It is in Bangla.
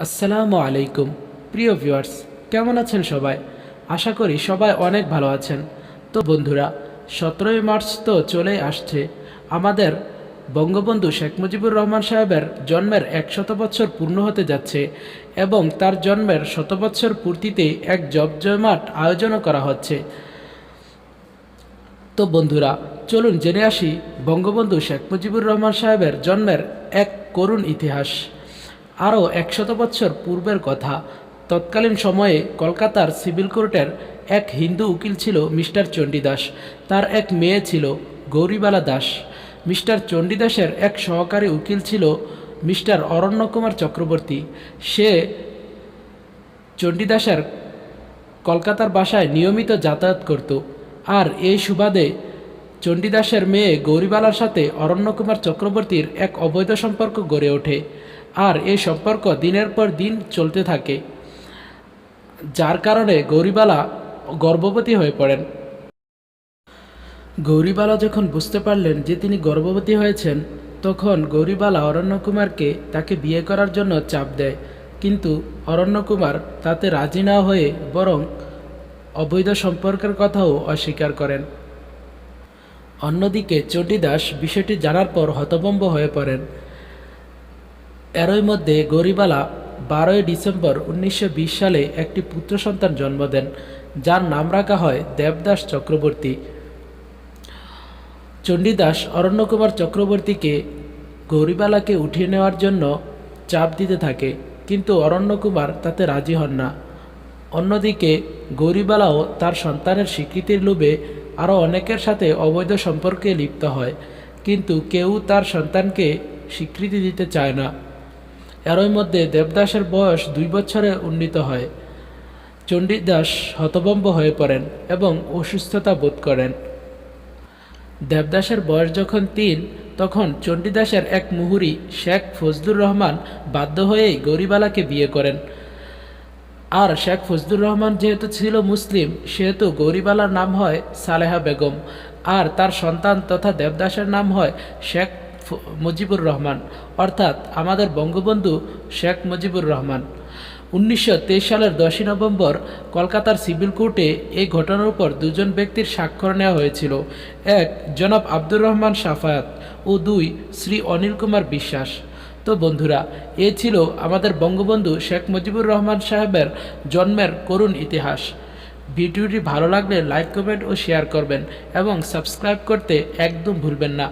আসসালামু আলাইকুম প্রিয় ভিউয়ার্স, কেমন আছেন সবাই? আশা করি সবাই অনেক ভালো আছেন। তো বন্ধুরা, 17ই মার্চ তো চলেই আসছে। আমাদের বঙ্গবন্ধু শেখ মুজিবুর রহমান সাহেবের জন্মের 100 বছর পূর্ণ হতে যাচ্ছে এবং তার জন্মের 100 বছর পূর্তিতে এক জমজমাট আয়োজনও করা হচ্ছে। তো বন্ধুরা, চলুন জেনে আসি বঙ্গবন্ধু শেখ মুজিবুর রহমান সাহেবের জন্মের এক করুণ ইতিহাস। আরও 100 বছর পূর্বের কথা। তৎকালীন সময়ে কলকাতার সিভিল কোর্টের এক হিন্দু উকিল ছিল মিস্টার চণ্ডীদাস। তার এক মেয়ে ছিল গৌরীবালা দাস। মিস্টার চণ্ডীদাসের এক সহকারী উকিল ছিল মিস্টার অরণ্যকুমার চক্রবর্তী। সে চণ্ডীদাসের কলকাতার বাসায় নিয়মিত যাতায়াত করত। আর এই সুবাদে চণ্ডীদাসের মেয়ে গৌরীবালার সাথে অরণ্যকুমার চক্রবর্তীর এক অবৈধ সম্পর্ক গড়ে ওঠে। আর এই সম্পর্ক দিনের পর দিন চলতে থাকে, যার কারণে গৌরীবালা গর্ভবতী হয়ে পড়েন। গৌরীবালা যখন বুঝতে পারলেন যে তিনি গর্ভবতী হয়েছেন, তখন গৌরীবালা অরণ্যকুমারকে তাকে বিয়ে করার জন্য চাপ দেয়। কিন্তু অরণ্যকুমার তাতে রাজি না হয়ে বরং অবৈধ সম্পর্কের কথাও অস্বীকার করেন। অন্যদিকে চণ্ডীদাস বিষয়টি জানার পর হতভম্ব হয়ে পড়েন। এরই মধ্যে গৌরীবালা 12ই ডিসেম্বর 1920 সালে একটি পুত্র সন্তান জন্ম দেন, যার নাম রাখা হয় দেবদাস চক্রবর্তী। চণ্ডীদাস অরণ্যকুমার চক্রবর্তীকে গৌরীবালাকে উঠিয়ে নেওয়ার জন্য চাপ দিতে থাকে, কিন্তু অরণ্যকুমার তাতে রাজি হন না। অন্যদিকে গৌরীবালাও তার সন্তানের স্বীকৃতির লোভে আরও অনেকের সাথে অবৈধ সম্পর্কে লিপ্ত হয়, কিন্তু কেউ তার সন্তানকে স্বীকৃতি দিতে চায় না। এরই মধ্যে দেবদাসের বয়স 2 বছরে উন্নীত হয়। চণ্ডীদাস হতভম্ব হয়ে পড়েন এবং অসুস্থতা বোধ করেন। দেবদাসের বয়স যখন 3, তখন চণ্ডীদাসের এক মুহুরী শেখ ফজলুর রহমান বাধ্য হয়েই গৌরীবালাকে বিয়ে করেন। আর শেখ ফজলুর রহমান যেহেতু ছিল মুসলিম, সেহেতু গৌরীবালার নাম হয় সালেহা বেগম, আর তার সন্তান তথা দেবদাসের নাম হয় শেখ মুজিবুর রহমান, অর্থাৎ আমাদের বঙ্গবন্ধু শেখ মুজিবুর রহমান। 1923 সালের 10ই নভেম্বর কলকাতার সিভিল কোর্টে এই ঘটনার উপর 2জন ব্যক্তির স্বাক্ষর নেওয়া হয়েছিল। 1 জনাব আব্দুর রহমান সাফায়াত ও 2 শ্রী অনিল কুমার বিশ্বাস। তো বন্ধুরা, এ ছিল আমাদের বঙ্গবন্ধু শেখ মুজিবুর রহমান সাহেবের জন্মের করুণ ইতিহাস। ভিডিওটি ভালো লাগলে লাইক, কমেন্ট ও শেয়ার করবেন এবং সাবস্ক্রাইব করতে একদম ভুলবেন না।